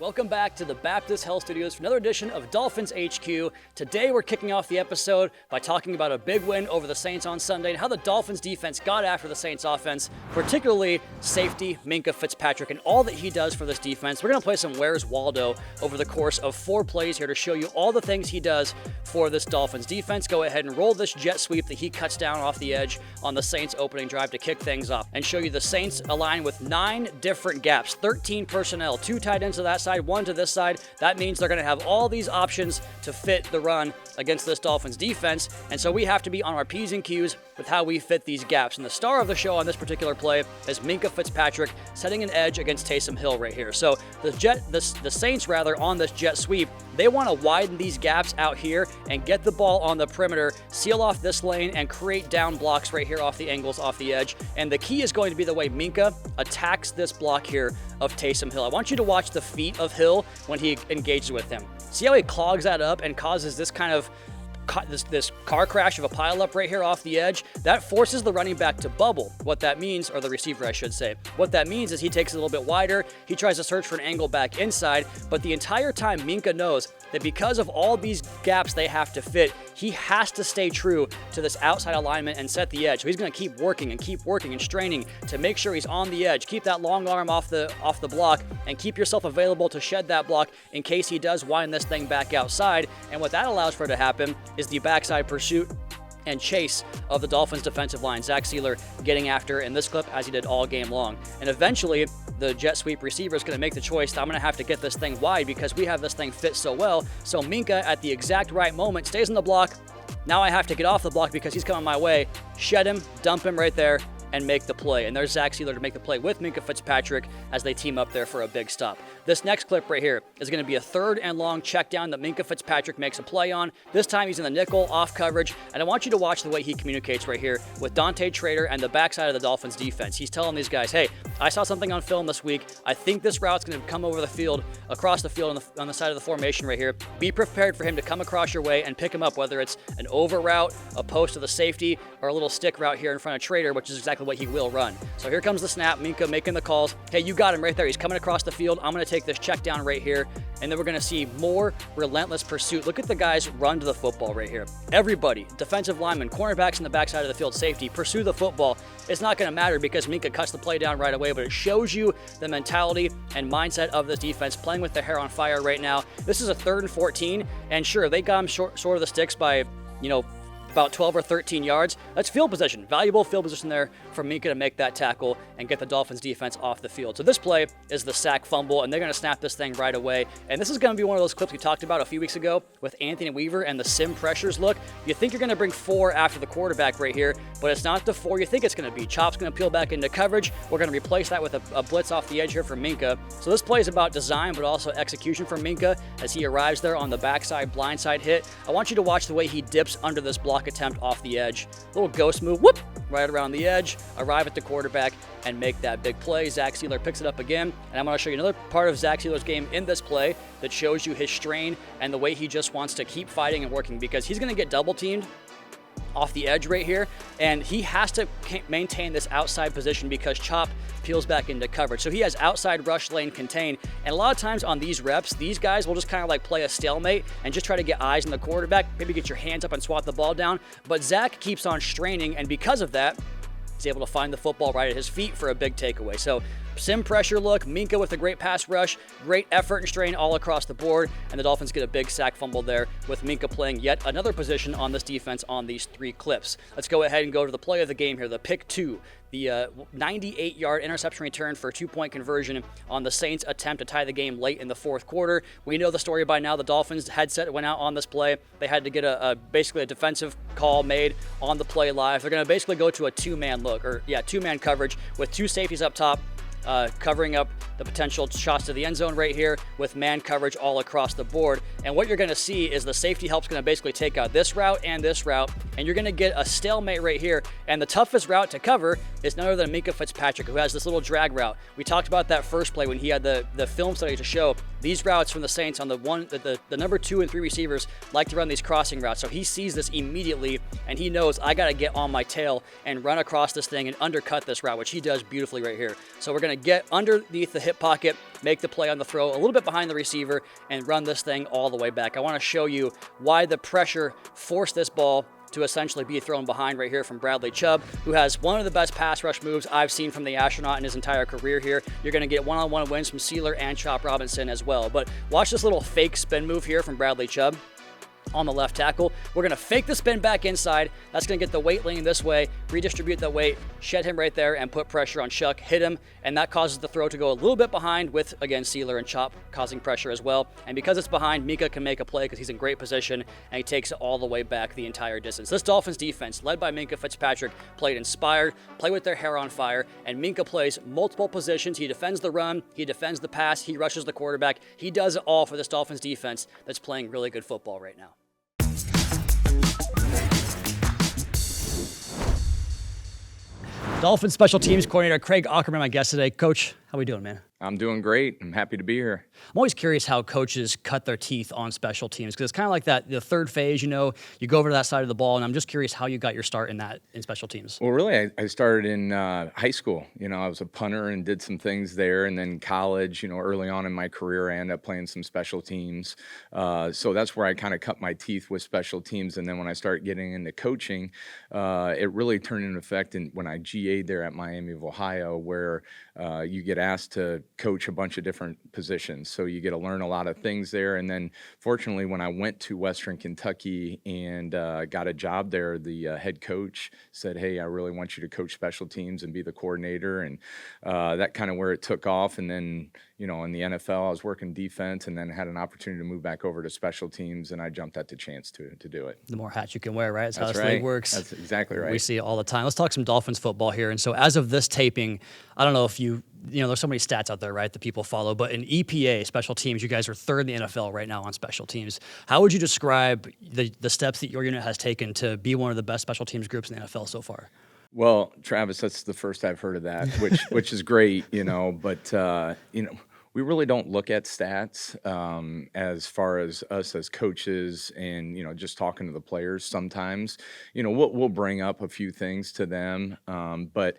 Welcome back to the Baptist Health Studios for another edition of Dolphins HQ. Today we're kicking off the episode by talking about a big win over the Saints on Sunday and how the Dolphins defense got after the Saints offense, particularly safety Minkah Fitzpatrick and all that he does for this defense. We're going to play some Where's Waldo over the course of 4 plays here to show you all the things he does for this Dolphins defense. Go ahead and roll this jet sweep that he cuts down off the edge on the Saints opening drive to kick things off and show you the Saints align with 9 different gaps, 13 personnel, 2 tight ends to that side, 1 to this side. That means they're going to have all these options to fit the run against this Dolphins defense, and so we have to be on our P's and Q's with how we fit these gaps. And the star of the show on this particular play is Minkah Fitzpatrick setting an edge against Taysom Hill right here. So the Saints on this jet sweep, they want to widen these gaps out here and get the ball on the perimeter, seal off this lane, and create down blocks right here off the angles, off the edge. And the key is going to be the way Minkah attacks this block here of Taysom Hill. I want you to watch the feet of Hill when he engages with him. See how he clogs that up and causes this kind of this car crash of a pileup right here off the edge? That forces the running back to bubble. What that means, or the receiver I should say, what that means is he takes it a little bit wider, he tries to search for an angle back inside, but the entire time Minkah knows that because of all these gaps they have to fit, he has to stay true to this outside alignment and set the edge. So he's going to keep working and straining to make sure he's on the edge. Keep that long arm off the block and keep yourself available to shed that block in case he does wind this thing back outside. And what that allows for it to happen is the backside pursuit and chase of the Dolphins defensive line. Zach Sealer getting after in this clip as he did all game long. And eventually the jet sweep receiver is going to make the choice that I'm going to have to get this thing wide because we have this thing fit so well. So Minkah at the exact right moment stays in the block. Now I have to get off the block because he's coming my way. Shed him, dump him right there, and make the play. And there's Zach Sealer to make the play with Minkah Fitzpatrick as they team up there for a big stop. This next clip right here is going to be a 3rd and long check down that Minkah Fitzpatrick makes a play on. This time he's in the nickel, off coverage, and I want you to watch the way he communicates right here with Dante Trader and the backside of the Dolphins defense. He's telling these guys, hey, I saw something on film this week. I think this route's going to come over the field, across the field on the side of the formation right here. Be prepared for him to come across your way and pick him up, whether it's an over route, a post to the safety, or a little stick route here in front of Trader, which is exactly what he will run. So here comes the snap, Minkah making the calls. Hey, you got him right there. He's coming across the field. I'm going to take this check down right here, and then we're going to see more relentless pursuit. Look at the guys run to the football right here. Everybody, defensive linemen, cornerbacks in the backside of the field, safety, pursue the football. It's not going to matter because Minkah cuts the play down right away, but it shows you the mentality and mindset of this defense playing with their hair on fire right now. This is a 3rd and 14, and sure, they got him short of the sticks by, about 12 or 13 yards. That's field position. Valuable field position there for Minkah to make that tackle and get the Dolphins defense off the field. So this play is the sack fumble, and they're going to snap this thing right away. And this is going to be one of those clips we talked about a few weeks ago with Anthony Weaver and the sim pressures look. You think you're going to bring 4 after the quarterback right here, but it's not the 4 you think it's going to be. Chop's going to peel back into coverage. We're going to replace that with a blitz off the edge here for Minkah. So this play is about design, but also execution for Minkah as he arrives there on the backside blindside hit. I want you to watch the way he dips under this block attempt off the edge. Little ghost move, whoop, right around the edge, arrive at the quarterback, and make that big play. Zach Sealer picks it up again, and I'm going to show you another part of Zach Sealer's game in this play that shows you his strain and the way he just wants to keep fighting and working because he's going to get double teamed off the edge right here, and he has to maintain this outside position because Chop peels back into coverage. So he has outside rush lane contained, and a lot of times on these reps, these guys will just kind of like play a stalemate and just try to get eyes on the quarterback, maybe get your hands up and swat the ball down, but Zach keeps on straining, and because of that, he's able to find the football right at his feet for a big takeaway. So sim pressure look, Minkah with a great pass rush, great effort and strain all across the board, and the Dolphins get a big sack fumble there with Minkah playing yet another position on this defense on these 3 clips. Let's go ahead and go to the play of the game here, the pick 2. The 98-yard interception return for a 2-point conversion on the Saints' attempt to tie the game late in the 4th quarter. We know the story by now. The Dolphins headset went out on this play. They had to get basically a defensive call made on the play live. They're going to basically go to a 2-man coverage with 2 safeties up top, covering up the potential shots to the end zone right here with man coverage all across the board. And what you're going to see is the safety help's going to basically take out this route, and you're going to get a stalemate right here. And the toughest route to cover is none other than Minkah Fitzpatrick, who has this little drag route. We talked about that first play when he had the film study to show these routes from the Saints on the number 2 and 3 receivers like to run these crossing routes. So he sees this immediately, and he knows I got to get on my tail and run across this thing and undercut this route, which he does beautifully right here. So we're going to get underneath the hip pocket, make the play on the throw a little bit behind the receiver, and run this thing all the way back. I want to show you why the pressure forced this ball to essentially be thrown behind right here from Bradley Chubb, who has one of the best pass rush moves I've seen from the astronaut in his entire career here. You're going to get one-on-one wins from Sealer and Chop Robinson as well. But watch this little fake spin move here from Bradley Chubb on the left tackle. We're going to fake the spin back inside. That's going to get the weight leaning this way, redistribute the weight, shed him right there, and put pressure on Chuck, hit him, and that causes the throw to go a little bit behind with, again, Sealer and Chop causing pressure as well. And because it's behind, Minkah can make a play because he's in great position, and he takes it all the way back the entire distance. This Dolphins defense, led by Minkah Fitzpatrick, played inspired, play with their hair on fire, and Minkah plays multiple positions. He defends the run, he defends the pass, he rushes the quarterback. He does it all for this Dolphins defense that's playing really good football right now. Dolphins special teams coordinator Craig Aukerman, my guest today. Coach, how we doing, man? I'm doing great. I'm happy to be here. I'm always curious how coaches cut their teeth on special teams, because it's kind of like that, the third phase, you go over to that side of the ball, and I'm just curious how you got your start in special teams. Well, really, I started in high school. I was a punter and did some things there, and then college, early on in my career, I ended up playing some special teams. So that's where I kind of cut my teeth with special teams, and then when I started getting into coaching, it really turned into effect when I GA'd there at Miami of Ohio, where you get asked to coach a bunch of different positions. So you get to learn a lot of things there. And then fortunately, when I went to Western Kentucky and got a job there, the head coach said, "Hey, I really want you to coach special teams and be the coordinator." And that kind of where it took off. And then, in the NFL, I was working defense and then had an opportunity to move back over to special teams, and I jumped at the chance to do it. The more hats you can wear, right? That's how this right. league works. That's exactly right. We see it all the time. Let's talk some Dolphins football here. And so as of this taping, I don't know if there's so many stats out there, right, that people follow, but in EPA, special teams, you guys are third in the NFL right now on special teams. How would you describe the steps that your unit has taken to be one of the best special teams groups in the NFL so far? Well, Travis, that's the first I've heard of that, which is great, but we really don't look at stats as far as us as coaches and, just talking to the players sometimes. We'll bring up a few things to them, but,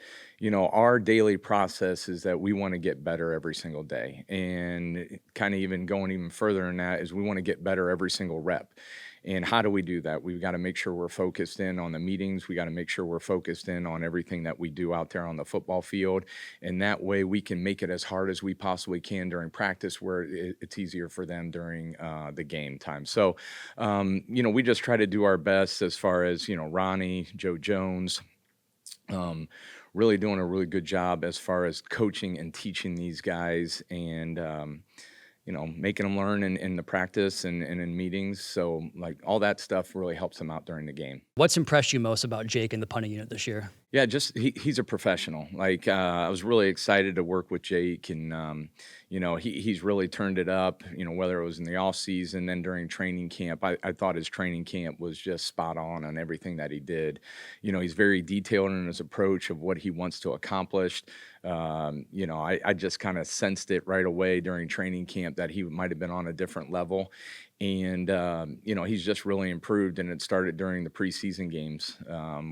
our daily process is that we want to get better every single day. And kind of even going even further than that is we want to get better every single rep. And how do we do that? We've got to make sure we're focused in on the meetings. We got to make sure we're focused in on everything that we do out there on the football field. And that way we can make it as hard as we possibly can during practice, where it's easier for them during the game time. So, we just try to do our best as far as, Ronnie, Joe Jones, really doing a really good job as far as coaching and teaching these guys and, making them learn in the practice and in meetings. So, all that stuff really helps them out during the game. What's impressed you most about Jake and the punting unit this year? Yeah, just he's a professional. I was really excited to work with Jake, and he's really turned it up. Whether it was in the off season, then during training camp, I thought his training camp was just spot on everything that he did. He's very detailed in his approach of what he wants to accomplish. I just kind of sensed it right away during training camp that he might have been on a different level. And, he's just really improved, and it started during the preseason games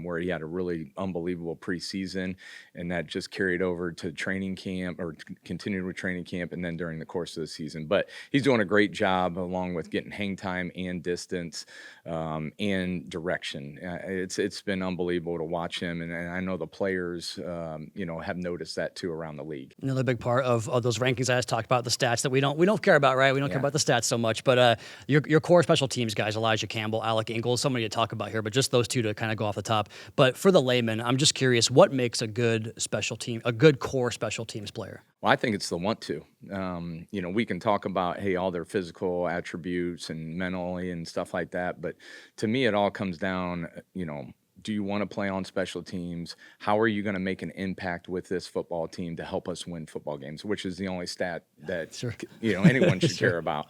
where he had a really unbelievable preseason, and that just carried over to training camp or continued with training camp and then during the course of the season. But he's doing a great job along with getting hang time and distance and direction. It's been unbelievable to watch him, and I know the players, have noticed that too around the league. Another big part of those rankings I just talked about, the stats that we don't care about, right? We don't care about the stats so much, but your core special teams guys, Elijah Campbell, Alec Ingold, somebody to talk about here, but just those two to kind of go off the top. But for the layman, I'm just curious, what makes a good core special teams player? Well, I think it's the want to. We can talk about, hey, all their physical attributes and mentally and stuff like that, but to me, it all comes down, do you want to play on special teams? How are you going to make an impact with this football team to help us win football games, which is the only stat that Sure. anyone should Sure. care about.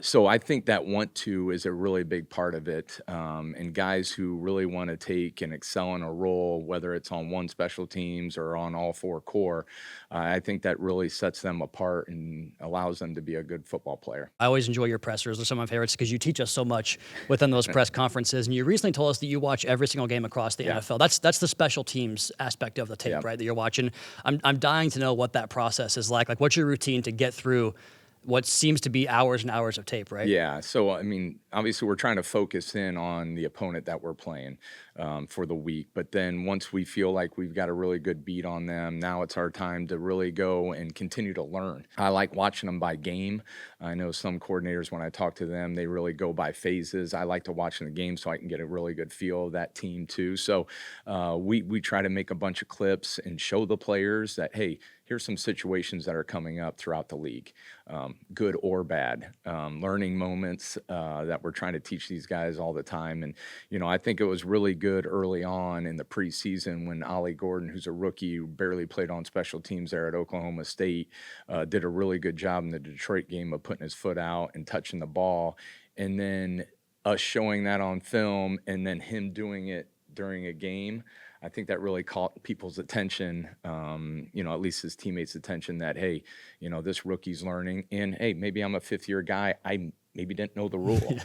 So I think that want to is a really big part of it. And guys who really want to take and excel in a role, whether it's on one special teams or on all four core, I think that really sets them apart and allows them to be a good football player. I always enjoy your pressers. They're some of my favorites because you teach us so much within those press conferences. And you recently told us that you watch every single game across the NFL. That's the special teams aspect of the tape, right? That you're watching. I'm dying to know what that process is like. Like, what's your routine to get through what seems to be hours and hours of tape, right? Yeah. So, I mean, obviously, we're trying to focus in on the opponent that we're playing for the week. But then once we feel like we've got a really good beat on them, now it's our time to really go and continue to learn. I like watching them by game. I know some coordinators, when I talk to them, they really go by phases. I like to watch in the game so I can get a really good feel of that team, too. So we try to make a bunch of clips and show the players that, hey, here's some situations that are coming up throughout the league, good or bad, learning moments that we're trying to teach these guys all the time. And, I think it was really good early on in the preseason when Ollie Gordon, who's a rookie who barely played on special teams there at Oklahoma State, did a really good job in the Detroit game of putting his foot out and touching the ball. And then us showing that on film and then him doing it during a game, I think that really caught people's attention, at least his teammates' attention that, hey, this rookie's learning. And, hey, maybe I'm a fifth-year guy. I maybe didn't know the rule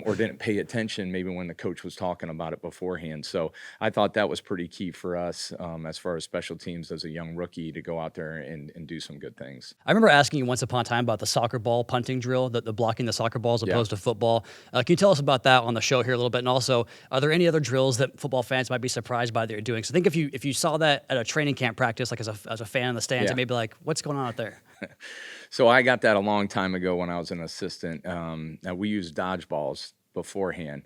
or didn't pay attention maybe when the coach was talking about it beforehand. So I thought that was pretty key for us as far as special teams as a young rookie to go out there and do some good things. I remember asking you once upon a time about the soccer ball punting drill, the blocking the soccer balls opposed to football. Can you tell us about that on the show here a little bit? And also, are there any other drills that football fans might be surprised by that you're doing? So I think if you saw that at a training camp practice, like as a fan in the stands, and maybe like, what's going on out there? So I got that a long time ago when I was an assistant. Now we use dodgeballs beforehand,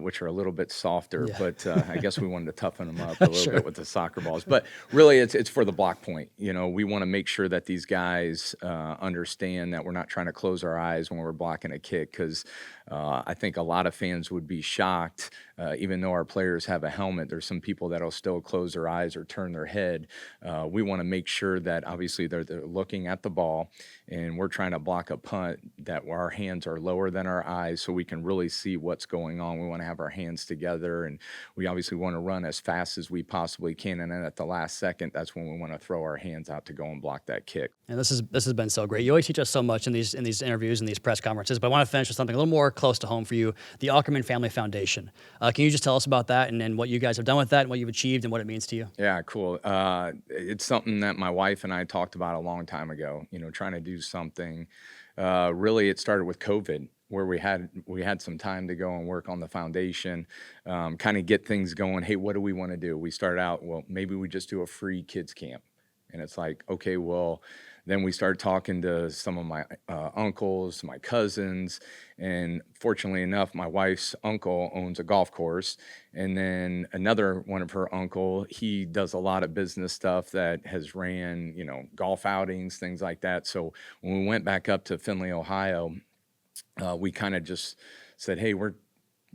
which are a little bit softer, but I guess we wanted to toughen them up a little bit with the soccer balls. But really, it's for the block point. We want to make sure that these guys understand that we're not trying to close our eyes when we're blocking a kick, because I think a lot of fans would be shocked, even though our players have a helmet, there's some people that'll still close their eyes or turn their head. We want to make sure that obviously they're looking at the ball, and we're trying to block a punt that our hands are lower than our eyes so we can really see what's going on. We want to have our hands together, and we obviously want to run as fast as we possibly can. And then at the last second, that's when we want to throw our hands out to go and block that kick. And this has been so great. You always teach us so much in these interviews and these press conferences, but I want to finish with something a little more close to home for you, the Aukerman Family Foundation. Can you just tell us about that and what you guys have done with that and what you've achieved and what it means to you? Yeah, cool. It's something that my wife and I talked about a long time ago, trying to do something. Really, it started with COVID, where we had some time to go and work on the foundation, kind of get things going. Hey, what do we want to do? We started out, well, maybe we just do a free kids camp. And it's like, okay, well, then we started talking to some of my uncles, my cousins, and fortunately enough, my wife's uncle owns a golf course. And then another one of her uncle, he does a lot of business stuff that has ran, golf outings, things like that. So when we went back up to Findlay, Ohio, we kind of just said, hey, we're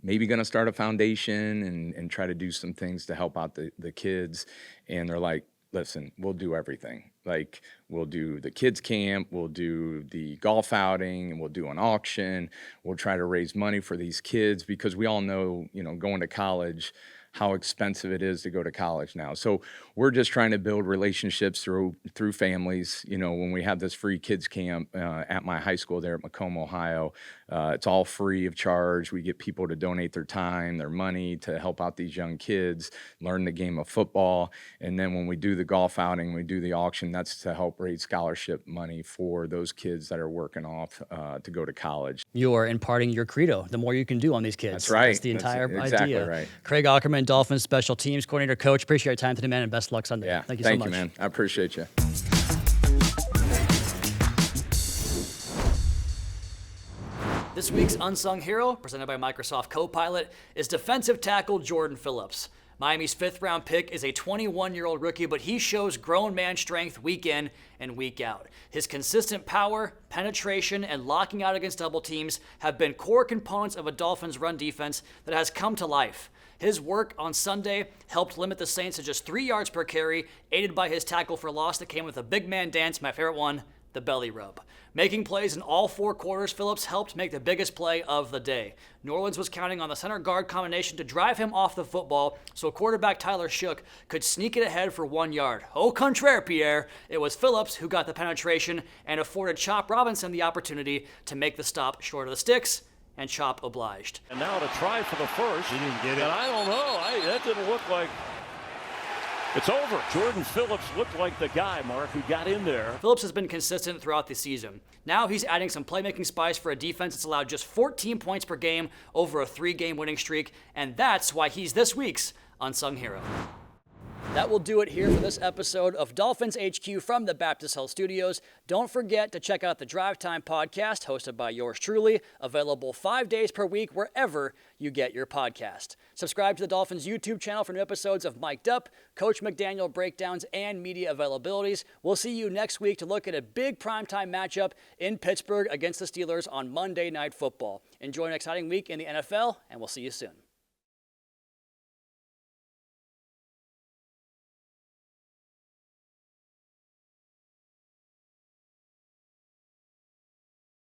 maybe going to start a foundation and try to do some things to help out the kids. And they're like, listen, we'll do everything. Like, we'll do the kids camp, we'll do the golf outing, and we'll do an auction. We'll try to raise money for these kids because we all know, going to college, how expensive it is to go to college now. So we're just trying to build relationships through families. When we have this free kids camp at my high school there at Macomb, Ohio, it's all free of charge. We get people to donate their time, their money to help out these young kids, learn the game of football. And then when we do the golf outing, we do the auction, that's to help raise scholarship money for those kids that are working off to go to college. You are imparting your credo. The more you can do on these kids. That's right. That's the entire exactly idea. Right. Craig Aukerman, Dolphins special teams coordinator, coach. Appreciate your time today, man, and best of luck Sunday. Yeah. Thank you so much. Thank you, man. I appreciate you. This week's Unsung Hero, presented by Microsoft Copilot, is defensive tackle Jordan Phillips. Miami's fifth-round pick is a 21-year-old rookie, but he shows grown man strength week in and week out. His consistent power, penetration, and locking out against double teams have been core components of a Dolphins run defense that has come to life. His work on Sunday helped limit the Saints to just 3 yards per carry, aided by his tackle for loss that came with a big man dance, my favorite one, the belly rub. Making plays in all 4 quarters, Phillips helped make the biggest play of the day. New Orleans was counting on the center guard combination to drive him off the football so quarterback Tyler Shook could sneak it ahead for 1 yard. Au contraire, Pierre. It was Phillips who got the penetration and afforded Chop Robinson the opportunity to make the stop short of the sticks, and Chop obliged. And now to try for the first. He didn't get it. And I don't know. That didn't look like... It's over. Jordan Phillips looked like the guy, Mark, who got in there. Phillips has been consistent throughout the season. Now he's adding some playmaking spice for a defense that's allowed just 14 points per game over a 3-game winning streak, and that's why he's this week's unsung hero. That will do it here for this episode of Dolphins HQ from the Baptist Health Studios. Don't forget to check out the Drive Time podcast hosted by yours truly, available 5 days per week wherever you get your podcast. Subscribe to the Dolphins YouTube channel for new episodes of Mic'd Up, Coach McDaniel breakdowns, and media availabilities. We'll see you next week to look at a big primetime matchup in Pittsburgh against the Steelers on Monday Night Football. Enjoy an exciting week in the NFL, and we'll see you soon.